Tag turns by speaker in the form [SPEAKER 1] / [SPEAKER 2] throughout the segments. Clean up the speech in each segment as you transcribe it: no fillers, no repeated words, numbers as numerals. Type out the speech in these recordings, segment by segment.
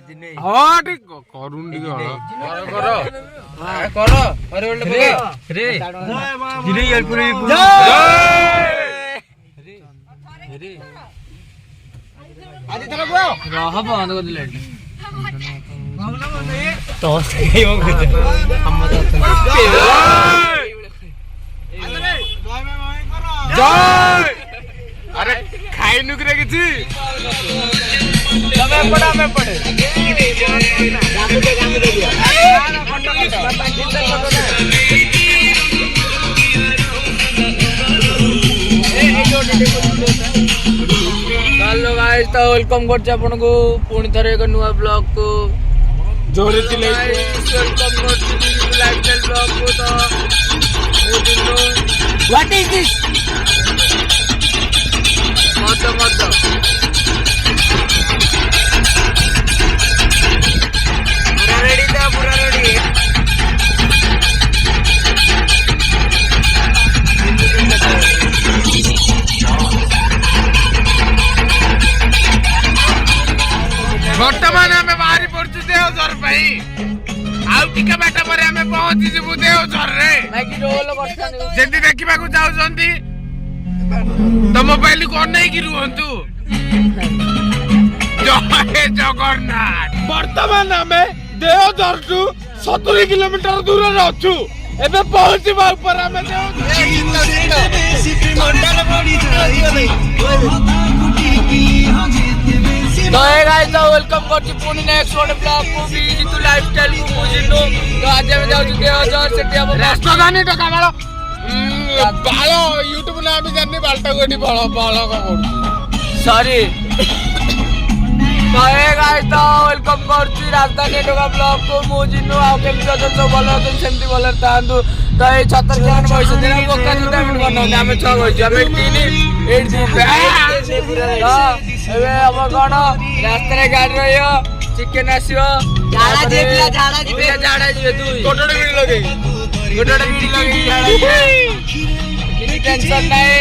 [SPEAKER 1] हाँ ठीक करूँ ठीक करो करो अरे बोले रे जिने यार पूरे रे आज तेरा को रहा बंद कर दिले तो सही हो गया हम तो जय अरे खाई नुकरे किछि तमे पड़े हेलो गाइस तो वेलकम करछ आपन को पुणी थरे एक नुवा ब्लॉग को जोरे चिले वेलकम करछ लाइफस्टाइल ब्लॉग को तो व्हाट इज दिस मत पूरा रेडी वर्तमान आमे बाहरी पड़छु देवझर पई आउ टिका बाटा परे आमे पहुंची जबु देवझर रे लागी रोल करछन जेंती देखिबा को जाउ जंती तो मोबाइल को नहीं की रुहंतु जय जगन्नाथ वर्तमान आमे देवझर टू 70 किलोमीटर दूर रे अछु एबे पहुंचीबा ऊपर आमे तो हे गाइस तो वेलकम करछि पुनी नेक्स्ट वन ब्लॉग को भी जितु लाइफस्टाइल को बुझिनो तो आज हम जाउ देवझर सेठी हम राष्ट्रधानी टका मालो बाल यूट्यूब ना भी जाननी बालटा गोटी बाल बाल का करछि सॉरी तो हे गाइस तो वेलकम करछि राजधानी टका ब्लॉग को बुझिनो आ के तो भलो तो सेमती भलो तांदु तो ए 76 जन बयस देना बोका जुटा मिन करनो हम 6 बयस हम 3 8 दिन एबे अब कोन रास्ता रे गाड़ी रहियो चिकन आसियो झाड़ा जेबला झाड़ा जिबे तू गोटोडे वीडियो लगे झाड़ा किसी टेंशन नहीं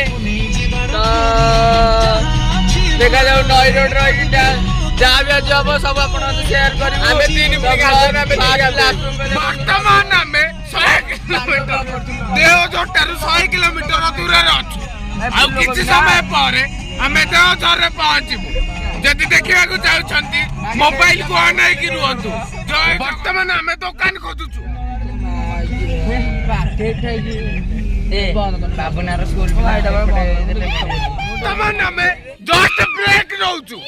[SPEAKER 1] तो देखा जाऊ नई रोड रही जहाँ भी जब सब अपन शेयर करी हमें 3 वर्तमान हमें 100 किलोमीटर देवझर 100 किलोमीटर दूर रे अछु आ किछि समय पर हमें देवझर रे पहुंचबू जदि देखिबा को चाहछंती मोबाइल को नहीं की रुहंतु वर्तमान हमें दुकान खोजुछु बाबुनार स्कूल वर्तमान हमें जस्ट ब्रेक रहउछु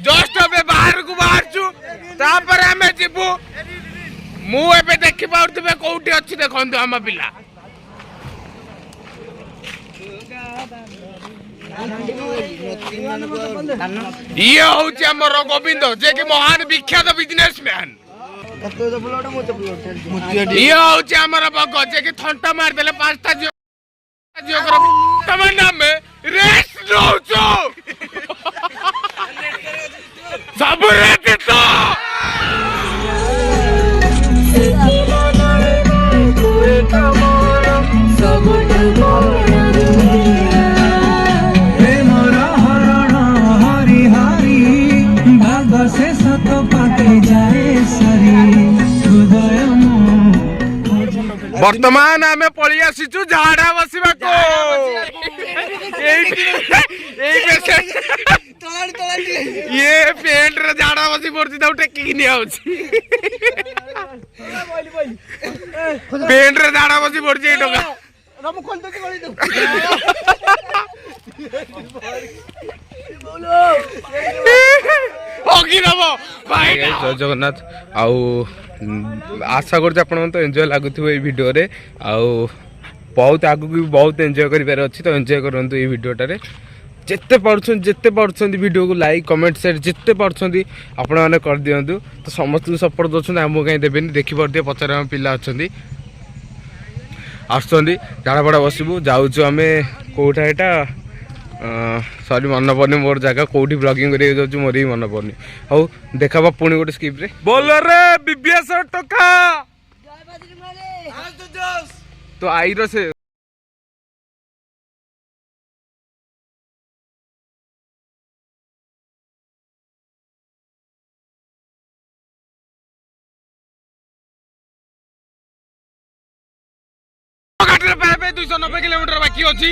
[SPEAKER 1] जस्ट अबे बाहर को बाहरछु तापर हमें जिबू मु एबे देखि पाउतबे कोउठी अछि देखंतु हम पिला ये होची हमर गोविंद जे कि महान विख्यात बिजनेसमैन ये होची हमर बग जे कि थंटा मार देले 5टा जियोग्राफी तमन नाम में रेस नोचो सब रेट तो वर्तमान आमे पळी आसीचु झाडा बसिबा को ये पेंट रे झाडा बसी पड़ती त टेकी नि आउची पेंट रे झाडा बसी पड़ती ए टका रम खोल दे गली दो होगी रबो भाई जय जगन्नाथ आउ आशा करछ आपण तो एन्जॉय लागुथि ए वीडियो रे आउ बहुत आगु भी बहुत एन्जॉय करि पारे अछि तो एन्जॉय करंतु ए वीडियोटा रे जिते पार्छन वीडियो को लाइक कमेंट शेयर जिते पार्छन आपण माने कर दियंतु तो समस्त सपोर्ट दछन हम कहीं देबेनी देखि परदिए पचार हम पिला अछंदी आछंदी झाड़ा पड़ा बसिबू जाउछु हमें कोठा एटा सॉरी मन पड़नी मोर जगह कोठी ब्लॉगिंग करिए जाउछु मोर ही मन पड़नी हौ देखाबा पुणी गोटे स्किप रे बोल रे बीबीएस टका जय बाजी माने आज तो जोश तो आई रो से
[SPEAKER 2] किलोमीटर पे 290 किलोमीटर बाकी अछि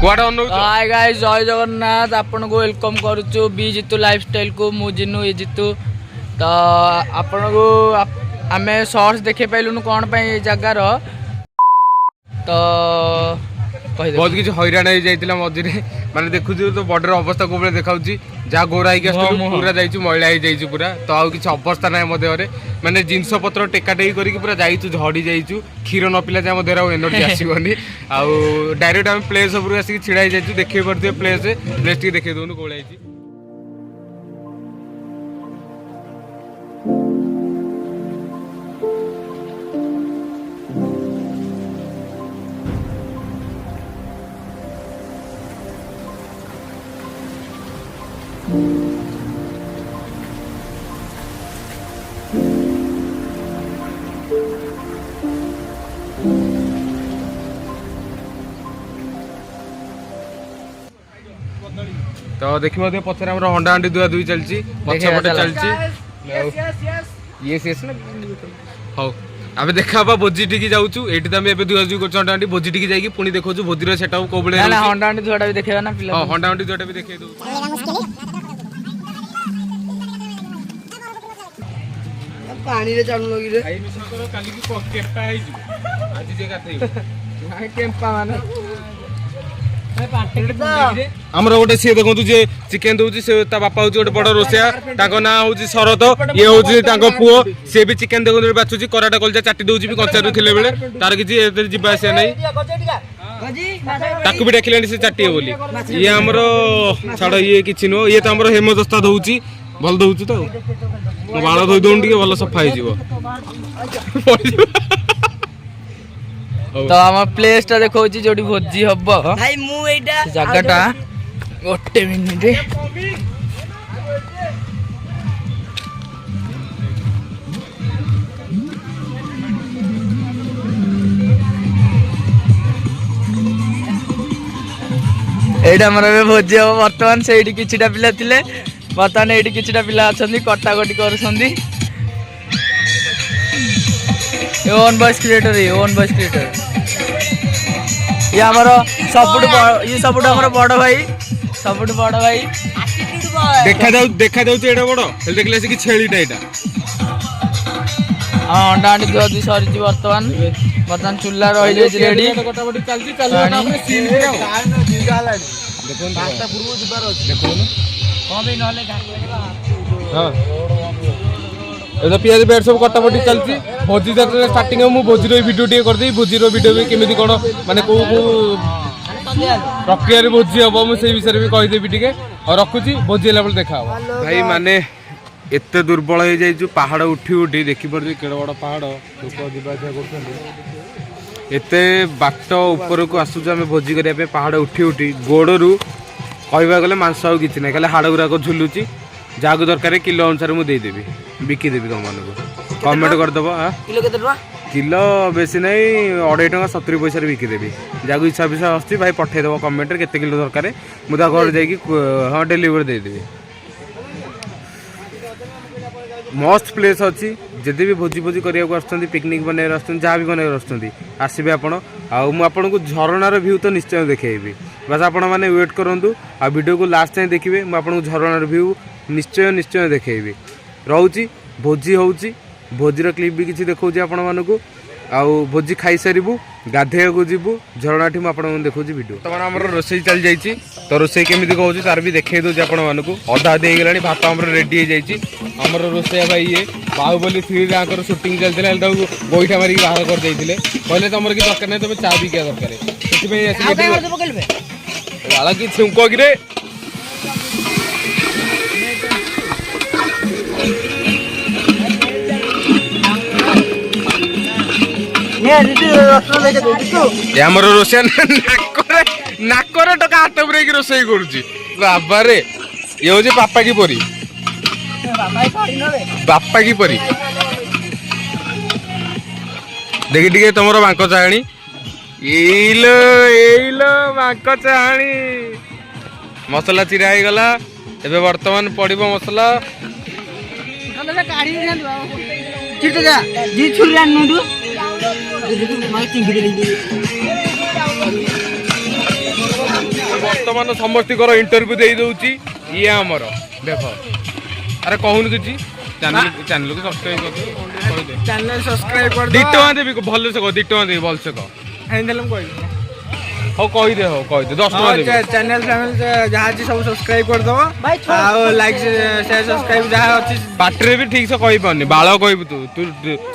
[SPEAKER 2] कोडा अनु
[SPEAKER 1] हाय गाइस जय जगन्नाथ आपन को वेलकम करूछु बी जितु लाइफस्टाइल को मु जिनु ए जितु तो आपन को आमे शॉर्ट्स देखे पाइलुनु कोन पई जगार तो
[SPEAKER 2] बहुत किसी हैरान हो जाइतिला मझिरे माने देखुछु तो बॉर्डर अवस्था को देखाउची जा गोरा आइके आस्तु पूरा जाइछु महिला आइ जाइछु पूरा तो आउ किछि अवस्था नै म देहरे माने जिंस पत्र टेका टेकी करिक पूरा जाइछु झडी जाइछु खीर न पिला जा म देहरा एनर्जी आसीबनी आउ डायरेक्ट हम प्लेस ऊपर आसी छिड़ाई जाइछु देखै परते प्लेस टी देखै दोनु कोला आइछि तो देखिए पछरे हमर हंडा हंडी दुआ दुई चलची पछे पटे चलची यस ना हो आबे देखा बा भोजी टिकी जाउछु एठी त हम एबे दुआ दुई कर हंडा हंडी भोजी टिकी जाई कि पुनी देखौछु भोजी रो सेटअप को बळे
[SPEAKER 1] ना हंडा हंडी दुआटा भी देखेबा ना पिला
[SPEAKER 2] हां हंडा हंडी दुआटा भी देखे दउ
[SPEAKER 1] पानी रे चालू लगी रे
[SPEAKER 2] आई मिसा करो काली की केपा आइ जु आज जे गाथै
[SPEAKER 1] ना केम्पा माने
[SPEAKER 2] हमर गोटे सी देखु जे चिकेन दउची से ता बापा होची गोटे बड़ रोसिया ताको ना होची शरत ये होची ताको पुओ से भी चिकेन देखु बाछुची कराटा कलजा चाटी दउची भी कंचारू थिले बेले तार किछि एते जिबा आसे नै ताकु भी डाकिलेनी से चाटी बोली ये हमर छाड़ ये किछि नो ये त हमर हेमदस्ता दउची भल दउची तो बाळ धोइ दोन टिके भल सफा हे जिवो
[SPEAKER 1] तो हम प्लेस टा देखो जोड़ी भोजी हब भाई मु एटा जगटा गोटे मिनिट एटा हमर भोजी हब वर्तमान सेठी किछिटा पिला थिले वर्तमान एठी किछिटा पिला अछंदी कटाकटी करछंदी ओन वॉइस क्रिएटर ये हमारा सबुठ हमर बड़ भाई सबुठ बड़ भाई
[SPEAKER 2] देखा जाउ एटा बड़ हेल देखले से कि छेलीटा एटा
[SPEAKER 1] हां अंडा अंडी दुआ दुई सरी वर्तमान चुल्ला रहि जे रेडी
[SPEAKER 2] कटाकटी चलची चलो हमरे सीन रे देखो रास्ता पूर्व जिबार अछि देखो न कोन बे नले घाट हां एदा पियाज बेड सब कटाकटी चलची भोजी जत्रा स्टार्टिंग में मु भोजी रो वीडियो टे कर दे भोजी रो वीडियो में केमिति कोन माने को प्रक्रिया रे भोजी हबो मु सेही विषय में कहि देबी टिके और रखुची भोजी लेवल देखा भाई माने एते दुर्बल हो जाई जो पहाड़ उठी उठी देखि पर जे केड़ बड़ पहाड़ लोक दिबा जा करछन एते बाट ऊपर को आसु जे हम भोजी करिया पे पहाड़ उठी उठी गोड़रू कहबा गले मांस आ किछि नै खाली हाड़ गुरा को झुलुची जागु दरकार किलो अनुसार मु दे देबी बिकी देबी तुम मन को कमेंट कर दबो हां किलो केते टका किलो बेसी नै 2.5 टका 70 पैसा रे बिकी देबी जागु हिसाब से आस्ती भाई पठे दबो कमेंट रे केते किलो दरकार मु ता घर जाई कि हां डिलीवर दे देबी मस्त प्लेस अच्छी जदि भी भोजी भोजी करिया को आछथि पिकनिक बनै आछथि जहाँ भी बनै आछथि आसीबे आपण आ मु आपन को झरणार व्यू तो निश्चय देखेबी बस आपण माने वेट करंतु आ वीडियो को लास्ट टाइम देखिबे मु आपन को झरणार व्यू निश्चय देखेबी रहउची भोजी होउची भोजीर क्लिप भी किछि देखौची आपण मानको आउ भोजी खाई सारिबु गाधे को जीवु झरणाठी मु आपण देखौची वीडियो त हमर रोसई चल जाईची तो रोसई केमिति कहउची तार भी देखे दोची आपण मानको अधा दे गेलानी भात हमर रेडी हो जाईची हमर रोसई भाई ये बाहुबली 3 राकर शूटिंग चलतिला एल गोइठा मारी बाहर कर देइतिले कहले तमर की दरकार नै तबे चा भी के दरकार सेति पे आसी वाला की छुंको गिरे ଆମର ରୋଷେଇ ନାକରେ ଟକା ହାତ ପୁରେଇକି ରୋଷେଇ କରୁଛି ବାବାରେ ଇଏ ହଉଛି ବାପା କି ପରି ଦେଖି ଟିକେ ତମର ବାଙ୍କ ଚାହାଣୀ ଏଇଲୋ ବାଙ୍କ ଚାହାଣୀ ମସଲା ଚିରା ହେଇଗଲା ଏବେ ବର୍ତ୍ତମାନ ପଡିବ ମସଲା ବର୍ତ୍ତମାନ ସମସ୍ତଙ୍କର ଇଣ୍ଟରଭ୍ୟୁ ଦେଇ ଦଉଛି ଇଏ ଆମର ଦେଖ ଆରେ କହୁନୁ କିଛି ଚ୍ୟାନେଲକୁ ସବସ୍କ୍ରାଇବ କରିଦେ
[SPEAKER 1] ଚ୍ୟାନେଲ ସବସ୍କ୍ରାଇବ କରି
[SPEAKER 2] 2 ଟଙ୍କା ଦେବି ଭଲସେ କହ 2 ଟଙ୍କା ଦେବି ଭଲସେ କହ
[SPEAKER 1] ହେଲେ ମୁଁ କହିବି
[SPEAKER 2] ହଉ କହିଦେ 10 ଟଙ୍କା ଦେବି
[SPEAKER 1] ଚ୍ୟାନେଲ ଯାହା ଅଛି ସବୁ ସବସ୍କ୍ରାଇବ କରିଦବ ଆଉ ଲାଇକ୍ ସେୟାର ସବସ୍କ୍ରାଇବ ଯାହା ଅଛି
[SPEAKER 2] ପାଟିରେ ବି ଠିକ ସେ କହିପାରୁନି ବାଳ କହିବୁ ତୁ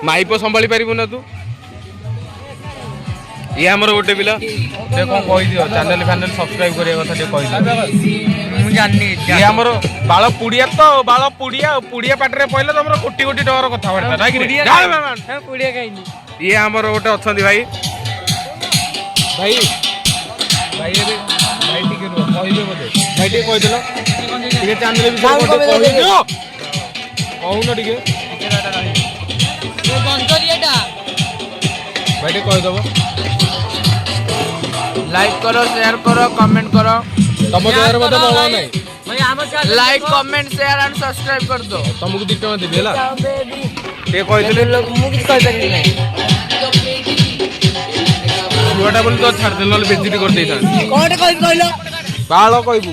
[SPEAKER 2] ମାଇପ ସମ୍ଭାଳି ପାରିବୁ ନା ତୁ ଇଏ ଆମର ଗୋଟେ ପିଲା ସେ କଣ କହିଦିଅ ଚ୍ୟାନେଲ ଫ୍ୟାନେଲ ସବସ୍କ୍ରାଇବ କରିବା କଥା ଟିକେ କହିଦିଅ
[SPEAKER 1] ମୁଁ ଜାଣିନି
[SPEAKER 2] ଇଏ ଆମର ବାଳ ପୁଡ଼ିଆ ତ ବାଳ ପୁଡ଼ିଆ ପାଟିରେ ପଇଲେ ତମର କୋଟି କୋଟି ଟଙ୍କାର କଥାବାର୍ତ୍ତା ନାଇଁ କି
[SPEAKER 1] ପୁଡ଼ିଆ ଖାଇନି
[SPEAKER 2] ଇଏ ଆମର ଗୋଟେ ଅଛନ୍ତି ଭାଇ ଭାଇ ଭାଇ ଏବେ ଭାଇ ଟିକେ ରୁହ କହିବେ ବୋଧେ ଭାଇ ଟିକେ କହିଦେଲ ଟିକେ ଚ୍ୟାନେଲ ବିଷୟରେ କହିଦିଅ କହୁନ ଟିକେ ଭାଇ ଟିକେ କହିଦବ
[SPEAKER 1] लाइक करो शेयर करो कमेंट करो
[SPEAKER 2] तम देहर मते बल नाही
[SPEAKER 1] like comment share and subscribe कर दो
[SPEAKER 2] तुमको 2 टका देबे हला ते कहले
[SPEAKER 1] लोग मु किछ कहि पारि नै
[SPEAKER 2] छुआटा बोल तो छाड़ दे नल बेइज्जती कर देता
[SPEAKER 1] कोटे कहि कहलो
[SPEAKER 2] बाळ कहबू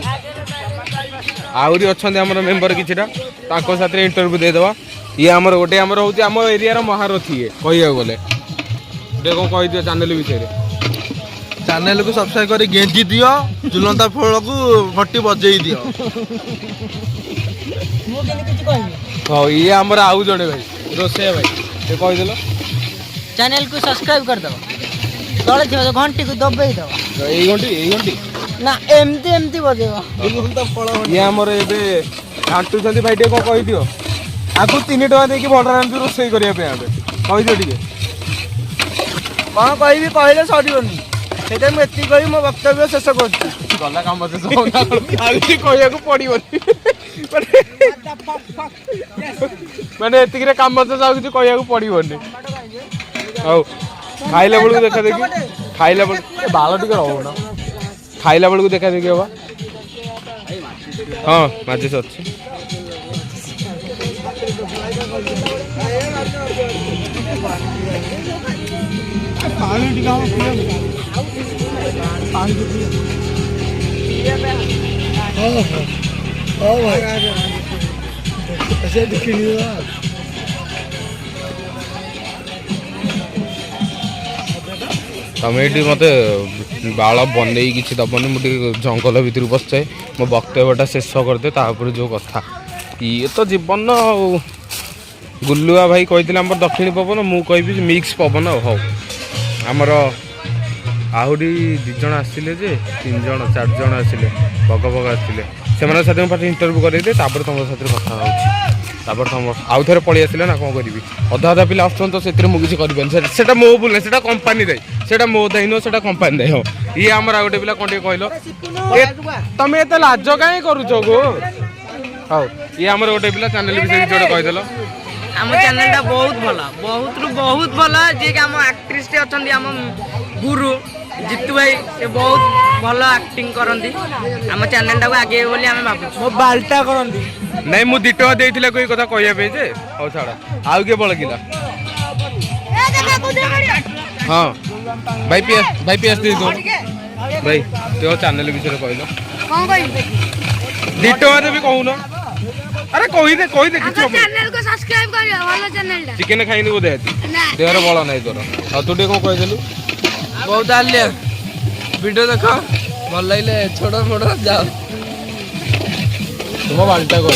[SPEAKER 2] आउरी अछंदी हमर मेंबर किछटा ताको साथे इंटरव्यू दे देबा ये हमर गोटे हमर होती हम एरिया रो महारथी है कहिया बोले देखो कहि दियो चैनल विषय रे
[SPEAKER 3] चैनल को सब्सक्राइब कर गेंजी दियो झुलंता फल को घटी बजेई दियो
[SPEAKER 2] हां ये हमर आउ जणे भाई रोसे भाई ते कहि देलो
[SPEAKER 4] चैनल को सब्सक्राइब कर दो तले थियो घंटी को दबेई दो
[SPEAKER 2] एई घंटी
[SPEAKER 4] ना एमती एमती बजेबो
[SPEAKER 3] झुलंता फल
[SPEAKER 2] ये हमर एबे घांटू छंदी भाई ते को कहि दियो आगु 3 टका देकी भंडार आंती रोसे करिया पे आबे कहि दियो ठीक
[SPEAKER 1] कोन कहबी कहले सडियोनी सेटा मैं एति कहि मो वक्तव्य शेष करछि
[SPEAKER 2] गला काम से सोना आगु कहिया को पड़िबोनी माने एतिक रे काम से जाउ कि कहिया को पड़िबोनी औ खाइला बेलू देखा देखी खाइला बेलू बाल टिके रहू ना खाइला बेलू देखा देखी होबा हां माजे सच्ची
[SPEAKER 1] पानी टिका पानी ओ भाई ऐसे दिखनी है
[SPEAKER 2] तमें ये मत बाल बनई कि दबनी मुझे जंगल भितर बसचे मो वक्तव्यटा शेष करदे तापर जो कथा ये तो जीवन गुल्लुआ भाई कही आम दक्षिणी पवन मु कहि मिक्स पवन हौ आमर आहरी 2 जण आसिले जे 3 जण 4 जण आसिले बग आसिले से पाखे इंटरव्यू करेदे तापर तुम साथ कथा होपर तुम आउ थे पलि आसिले ना कौन करी अधा अधा पिला आसुन तो से मुझे कर मो भूल ना से कंपानी दायी से मो दायी नुह से कंपानी दायी हाँ ये आम आ गए पिला कौन कहल तुम एत लाज कहीं करुच गो हाँ ये आम गोटे पिला चैनल विषय किसी कहीदेल
[SPEAKER 4] आम चैनल टा बहुत भला जे कि आम एक्ट्रेस टे अछंदी आम गुरु जितू भाई से बहुत भला एक्टिंग करंदी आम चैनल टा को आगे बोली आम भाबु
[SPEAKER 1] मो बाल्टा करंदी
[SPEAKER 2] नहीं मु 2 टका देइथिला कोई कथा कहया पे जे हौ छाड़ा आउ के बळकिला हां भाई पीएस दे दो भाई तो चैनल विषय कहलो
[SPEAKER 4] कोन कहि
[SPEAKER 2] 2 टका दे भी कहूनो अरे कहि दे किछ
[SPEAKER 4] चैनल को सब्सक्राइब करियो वाला चैनल टा
[SPEAKER 2] चिकन खाइनी बोधे देहर बळ नाही तोर आ तू टे को कहि देलु
[SPEAKER 1] बहुत आले वीडियो देखो भल लागले छोड़ जाओ
[SPEAKER 2] तुम बाल्टा कर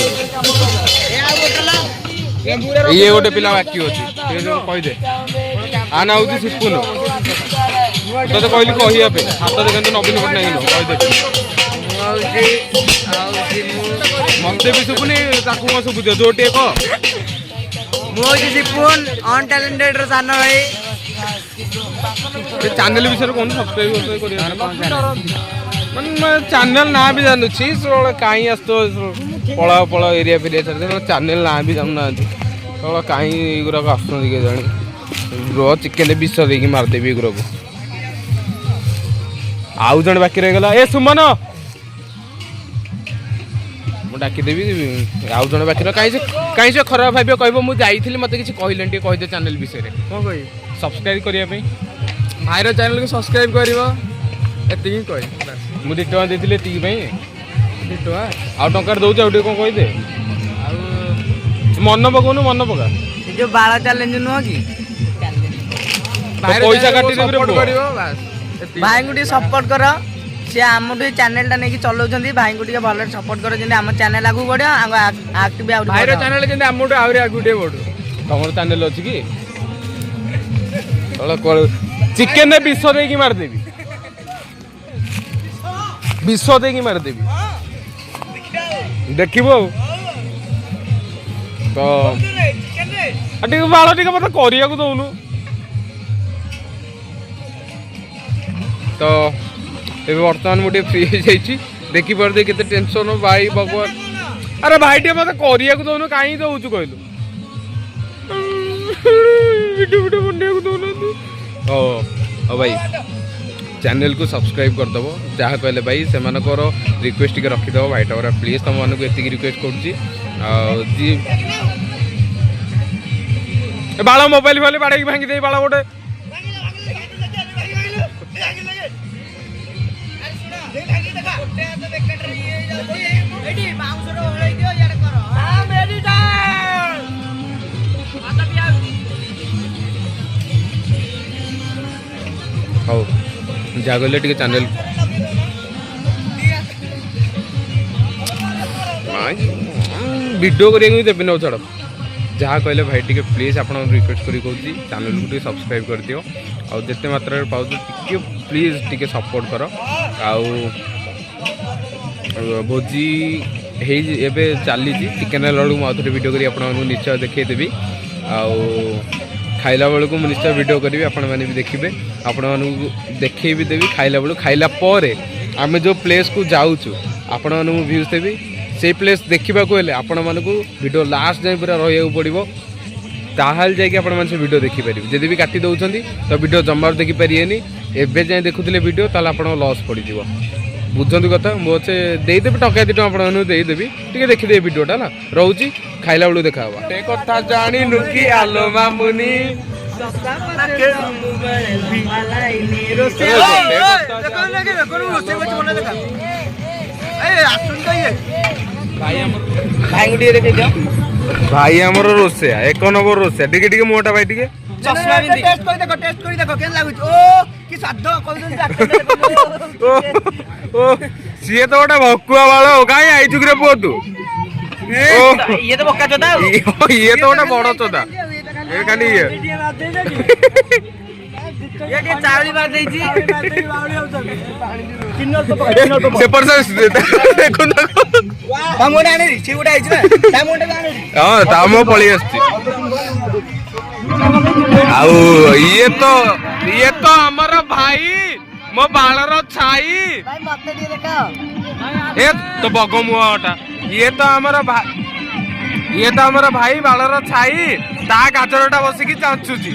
[SPEAKER 2] ये गोटे पिला बाकी अछि कहि दे आना होती सिपुन तो कहली कहिया पे हाथ देखते नवीन पट्टनायक कहि दे मत भी शुभुनि ताकू शुभु जो टे कह
[SPEAKER 4] मोजी सिपुन अनटैलेंटेड रो सानो भाई
[SPEAKER 2] चैनल विषय कौन सब्सक्राइब मैं चैनल ना भी जानू कहीं आस तो पड़ा एरिया फेरिया छाड़ी चैनल ना भी जानू ना कहीं गुराक आसुँच किए जानी रो चिकेन विष देकी मारदेवी गुरा को आउ जन बाकी रहीगला ए सुमन मुझे डाकिदेवी आउ जन बाकी कहीं से खराब भाव कह मुझे मत कि कहले कहीदे चैनल विषय
[SPEAKER 1] कौन कहि
[SPEAKER 2] सब्सक्राइब करिया पे
[SPEAKER 1] भाईर चैनल को सब्सक्राइब करिवो एतिकी कहि
[SPEAKER 2] मु 2 टଙ୍କା ଦେଇଥିଲି ଏତିକି ପାଇଁ
[SPEAKER 1] 2 टका
[SPEAKER 2] ଆଉ ଟଙ୍କାରେ ଦଉଛି ଆଉ ଟିକେ କଣ କହିଦେ ମନ ପକଉନୁ ମନ ପକା
[SPEAKER 4] ଏ ଯୋଉ ବାଳ ଚ୍ୟାଲେଞ୍ଜ ନୁହଁ କି
[SPEAKER 1] भाईर
[SPEAKER 2] पैसा
[SPEAKER 1] चैनल को
[SPEAKER 2] काटी देबे रे
[SPEAKER 1] सपोर्ट
[SPEAKER 2] पुଅ।
[SPEAKER 1] करिवो बस एतिकी
[SPEAKER 4] ଭାଇଙ୍କୁ ଟିକେ ସପୋର୍ଟ କର ସେ ଆମଠୁ ଏ ଚ୍ୟାନେଲଟା ନେଇକି ଚଲାଉଛନ୍ତି ଭାଇଙ୍କୁ ଟିକେ ଭଲରେ ସପୋର୍ଟ କର ଯେମିତି ଆମ ଚ୍ୟାନେଲ ଆଗକୁ ବଢିବ ଆମ ଆକ୍ଟ ବି ଆହୁରି
[SPEAKER 1] भाईर
[SPEAKER 4] ବଢିବ।
[SPEAKER 1] चैनल जेंति हमटो आउरी आगुटे बडू
[SPEAKER 2] ତମର ଚ୍ୟାନେଲ ଅଛି କି ଚିକେନ ବିଷ ଦେଇକି ମାରିଦେବି ବିଷ ଦେଇକି ମାରିଦେବି ଦେଖିବୁ ଆଉ ତ ଟିକେ ବାଳ ଟିକେ ମତେ କରିବାକୁ ଦଉନୁ ତ ଏବେ ବର୍ତ୍ତମାନ ମୁଁ ଟିକେ ଫ୍ରି ହେଇଯାଇଛି ଦେଖିପାରୁଥିବେ କେତେ ଟେନସନ ଭାଇ ଭଗବାନ ଆରେ ଭାଇ ଟିକେ ମତେ କରିବାକୁ ଦଉନୁ କାହିଁ ଦଉଛୁ କହିଲୁ ଭିଡ଼ିଓ ବନେଇବାକୁ ଦଉନାହାନ୍ତି ହଉ ଭାଇ चैनल को सब्सक्राइब करदेव जहाँ कहले भाई से रिक्वेस्ट टी रखीदेव भाईटा गुरा प्लीज तुम मानक ये रिक्वेस्ट करुँची बाल मोबाइल फाइल बाड़े भांगी दे बाल गोटे हौ जहाँ कहले टे चैनल वीडियो करेंगे देवे ना छाड़ जहाँ कहले भाई टी प्लीज आप रिक्वेस्ट करी कहूँ चैनल को सब्सक्राइब कर दियो और जिते मात्रा पाँच टे प्लीज टे सपोर्ट कर भोजी एबे चली चिकेन लड़ू मुझे वीडियो करी निश्चय देखदेवी खाइला बेलू मुझे निश्चय वीडियो करी आपण मैंने भी देखिए आपण देखे भी देवी खाइला बेलू खाइला आम जो प्लेस को जाऊँ आपण व्यूज देवी से प्लेस देखा आपण मानक वीडियो लास्ट जाए पूरा रहा पड़ो ताहाल जाकि आपण से वीडियो देखिपारे जदि भी काटी दौरान तो वीडियो जमार देखिपारे एवं जाए देखुले वीडियो ताल आप लॉस पड़ बुझंतु कथा मुझे देदेवी टका 2 टका देदेवी टे देखिदे वीडियोटा ना रोची खाइला बेलू देखा कथा जाणु कि आलो मामुनी भाई आमर रोसैया 1 नंबर रोसैया टिके मोटा भाई टिके
[SPEAKER 4] चश्मा भी टेस्ट करी देखो केन लागुच ओ कि स्वाद कहउछन
[SPEAKER 2] ओ सीए तो गोटे भकुआ बाल कहीं आईचु रे पुओ तू
[SPEAKER 4] ये तो बक्का चोदा
[SPEAKER 2] ये तो गोटे बड़ चोदा ये खाली
[SPEAKER 4] ये के चावली बात देई छी
[SPEAKER 2] सेपर से देखो ना
[SPEAKER 4] तामोडा आने छी उडा आइछ ना तामोडा आने
[SPEAKER 2] हां तामो पळी आछी आउ ये तो हमर भाई मो बालर छाई
[SPEAKER 4] भाई मते दे देखा
[SPEAKER 2] ए तो बगो मुआटा ये तो हमर भाई बालर छाई ता गाजरटा बसिकी चाचुची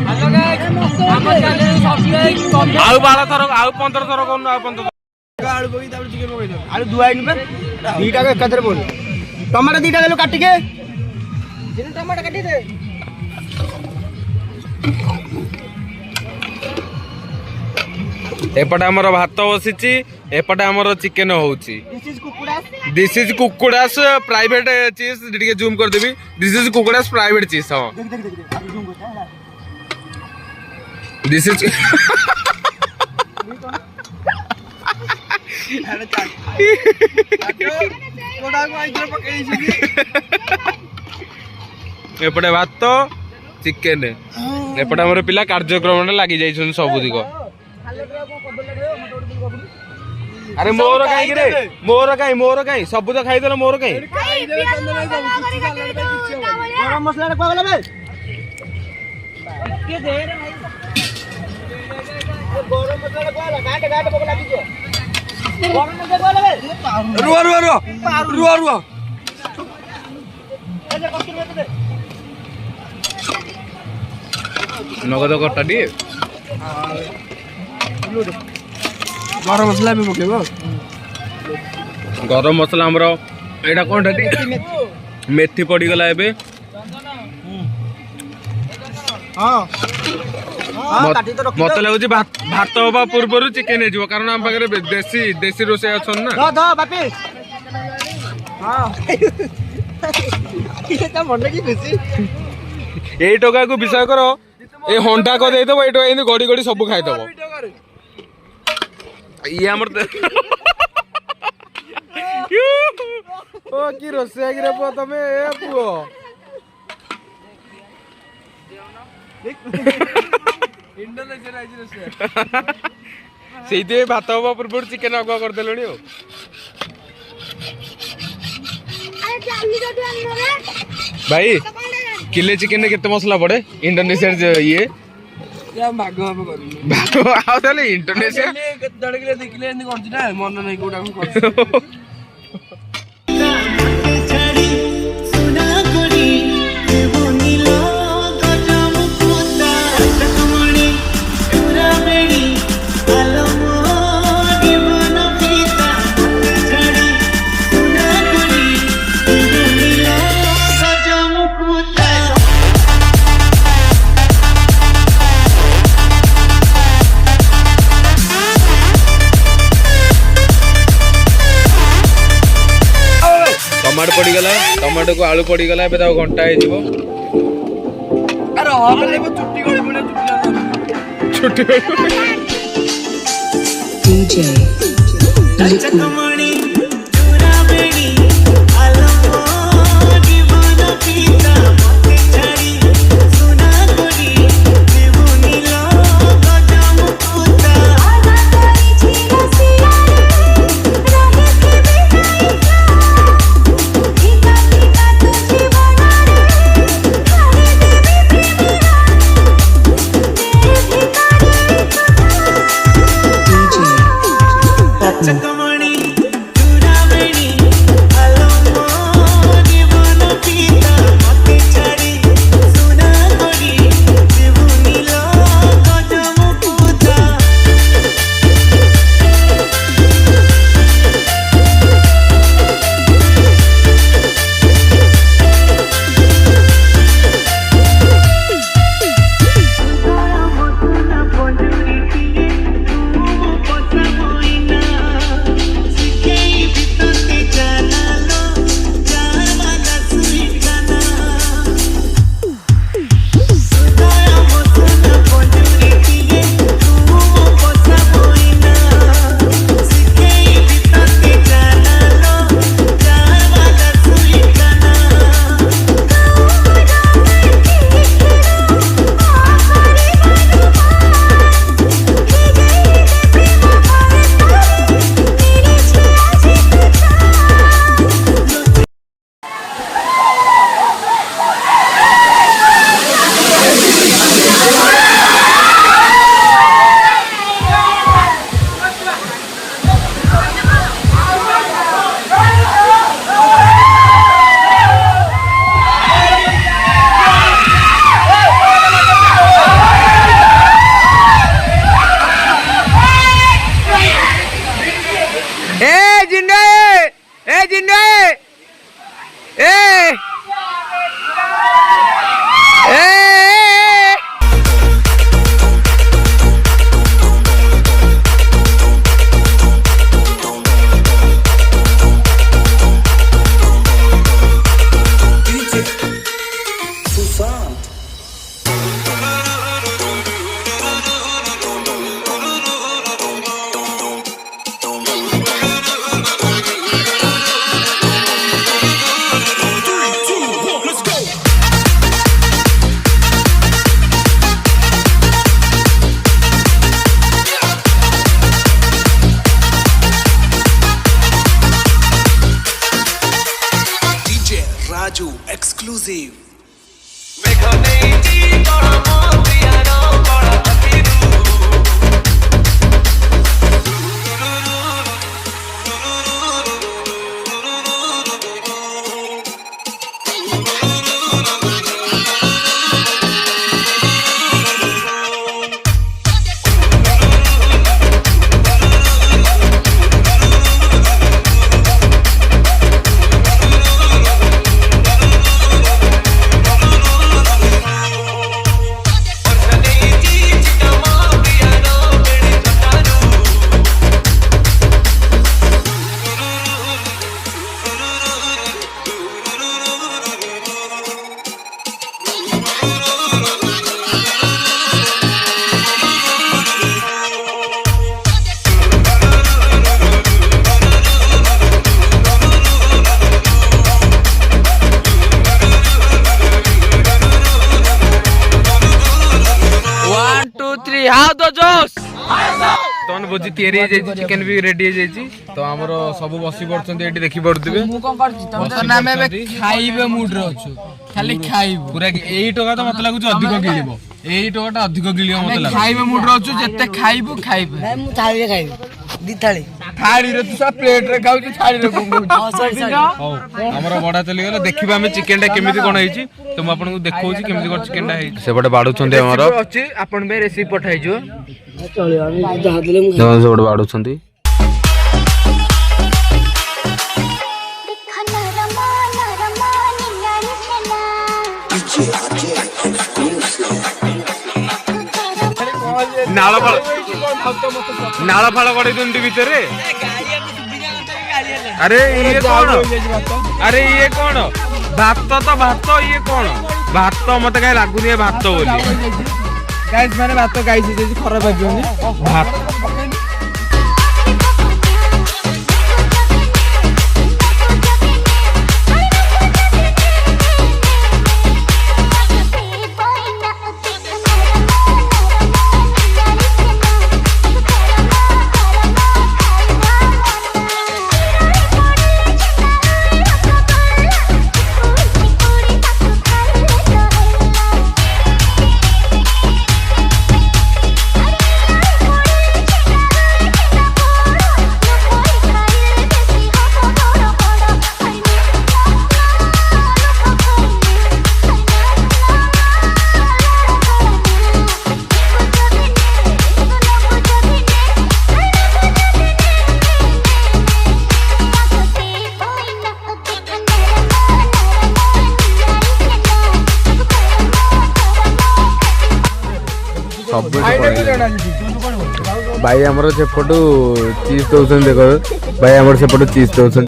[SPEAKER 1] हेलो गाइस हम चैनल सब्सक्राइब
[SPEAKER 2] आउ 12 थर आउ 15 थर कोन आउ 15
[SPEAKER 1] आलू बगी तापर चिकन मगै दो आलू दुआई नु पे दीटा को एकथरे बोल टमाटर दीटा देलो काटी के जिन टमाटर काटी दे
[SPEAKER 2] एपटे आमर भात बसी एपटे आमर चिकेन होउची दिस इज कुकुड़ास प्राइवेट चीज टिके जूम कर देबी दिस इज कुकुड़ास प्राइवेट चीज हां दिस इज एपटे भात चिकेन एपटे आमर पिला कार्यक्रम लगी जाई सब दिक अरे मोर कहीं रे मोर कहीं सब तो खाईदेल मोर कहीं
[SPEAKER 1] गरम मसला रे कोला बे के दे रे भाई गरम मसला कोला गाट बक लागी जो गरम मसला कोला बे रुआ
[SPEAKER 2] नगद कटा दी
[SPEAKER 1] गरम मसला भी पकेबो
[SPEAKER 2] गरम मसला हमरो एटा कोन ठाटी मेथी पड़ी गला एबे ମତେ ଲାଗୁଛି ଭାତ ହବା ପୂର୍ବରୁ ଚିକେନ ହେଇଯିବ କାରଣ ଆମ ପାଖରେ ଦେଶୀ ରୋଷେଇ ଅଛନ୍ତି ନା। ଏଇ ଟଙ୍କାକୁ ବିଶ୍ୱାସ କର ଏଇ ହଣ୍ଡା କରିଦେଇଥିବ ଏଇ ଟଙ୍କା ଏମିତି ଗଡି ଗଡି ସବୁ ଖାଇଦବ। ଇଏ ଆମର ଓ କି ରୋଷେଇଆ କିରେ ପୁଅ ତମେ ଏ ପୁଅ ସେଇଥିପାଇଁ ଭାତ ହବା ପୂର୍ବରୁ ଚିକେନ ଆଗୁଆ କରିଦେଲଣି ଆଉ। ଭାଇ କିଲେ ଚିକେନ ରେ କେତେ ମସଲା ପଡେ ଇଣ୍ଡୋନେସିଆ ଇଏ
[SPEAKER 1] ଭାଗ କରିବି
[SPEAKER 2] ଆଉ ତାହେଲେ ଇଣ୍ଡୋନେସିଆ
[SPEAKER 1] କେତେ କିଲେ 2 କିଲେ ଏମିତି କରୁଛି ନା ମନ ନାହିଁ କୋଉଟାକୁ
[SPEAKER 2] टमाटो पड़गला टमाटो को आलू पड़गला घंटा हो छुट्टी
[SPEAKER 5] Raju exclusive.
[SPEAKER 2] भोजी तैयारी हो जाइए चिकेन भी रेडी हो जाइए तो आमर सब बसी पड़ते ये देखी पड़ुवे
[SPEAKER 1] खाइबे मूड रे अछु खाली खाइबो
[SPEAKER 2] पूरा यही टका तो मत लगुच अधिक गिलिबो यही टकाटा अधिक गिलियो मत लागु
[SPEAKER 1] खाइबे मूड रे अछु जत्ते खाइबो खाइबे
[SPEAKER 4] ମୁଁ ଥାଳିରେ ଖାଇବି ଦି ଥାଳି
[SPEAKER 1] थाली रे तू सब प्लेट रे खाउची थाली रे घुमउची
[SPEAKER 2] हौ हमर बडा चली गेला देखिबा हम चिकेन टा केमिति कोन हेची तो म आपन को देखौची केमिति कोन चिकेन टा हेची से बडे बाडुछंती हमर
[SPEAKER 1] अछि आपन बे रेसिपी पठाई जो
[SPEAKER 4] ଚଳିବ ଆମେ ଯାହା ଦେଲେ ମୁଁ
[SPEAKER 2] जवन से बडे बाडुछंती नाଳ ଫାଳ ଗଡେଇ ଦିଅନ୍ତି ଭିତରେ अरे ये कौन अरे ये कौन भात तो भात ये कौन भात मत कहीं लगुनि भात बोली
[SPEAKER 1] गाइस मैंने बात तो गाइस जे खराब भाबियोनी
[SPEAKER 2] भात भाई आमर सेपटू चीज दौरान देख भाई आमर सेपटू चीज दौरान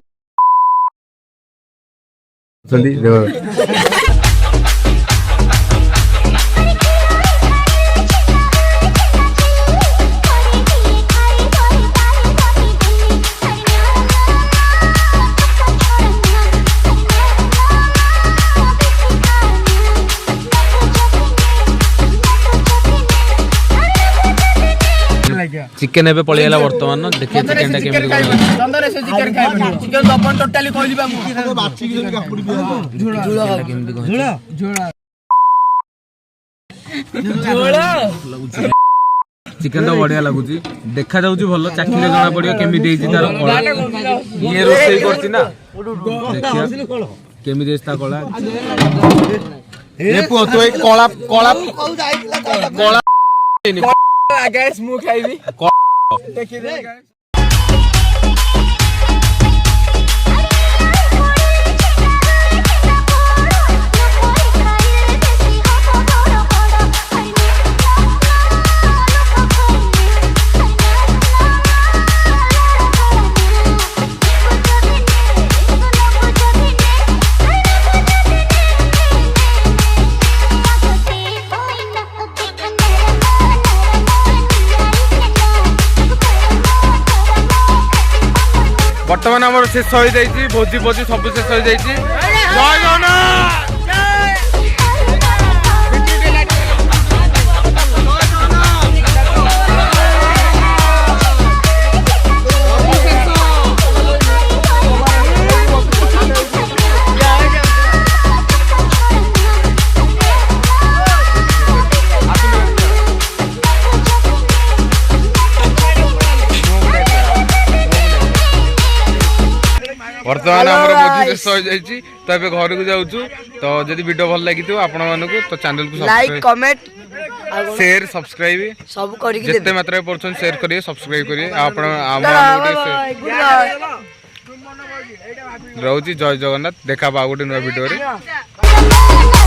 [SPEAKER 2] चिकेन एबे पळियाला वर्तमान देखिए चिकेन टा केमिति
[SPEAKER 1] चंदन से चिकेन खाइबे चिकेन तो अपन टोटली कहि दिबा मु
[SPEAKER 3] बाची के कापुड़ी दिया
[SPEAKER 1] झोला झोला झोला
[SPEAKER 2] चिकेन तो बढ़िया लगुची देखा जाउची भलो चाखिले जणा पड़ियो केमिति देइची तार कळा ये रोसई करची ना देखिया केमिति देस्ता कळा
[SPEAKER 3] ए पुओ तो एक कला कला
[SPEAKER 2] कळा
[SPEAKER 1] गाइस मु खाइबी देखि दे गाइस
[SPEAKER 2] वर्तमान आमर शेष हो जाइए भोजी भोजी सब शेष हो जाइए जय जगन्नाथ वर्तमान आमर भोजी शेष हो जाइए तो ये घर को जाऊँ तो जब वीडियो भल लगी आपण मानक तो चैनल को
[SPEAKER 4] लाइक कमेंट
[SPEAKER 2] शेयर सब्सक्राइब
[SPEAKER 4] सब करी
[SPEAKER 2] जिते मात्रा परछन शेयर करिए सब्सक्राइब करिए आपण रहउची जय जगन्नाथ देखा बा गोटे नुआ वीडियो रे।